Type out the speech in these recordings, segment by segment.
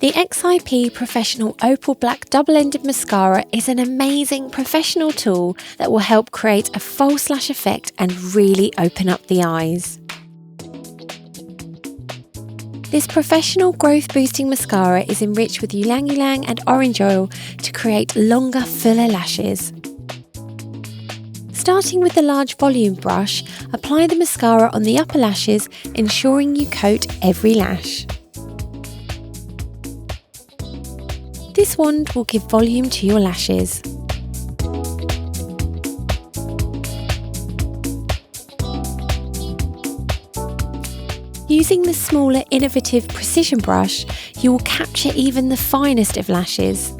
The XIP Professional Opal Black Double-Ended Mascara is an amazing professional tool that will help create a false lash effect and really open up the eyes. This professional growth boosting mascara is enriched with ylang-ylang and orange oil to create longer, fuller lashes. Starting with the large volume brush, apply the mascara on the upper lashes, ensuring you coat every lash. This wand will give volume to your lashes. Using the smaller, innovative precision brush, you will capture even the finest of lashes.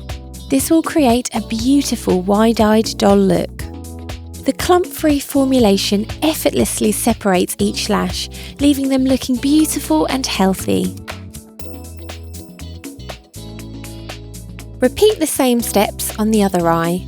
This will create a beautiful wide-eyed doll look. The clump-free formulation effortlessly separates each lash, leaving them looking beautiful and healthy. Repeat the same steps on the other eye.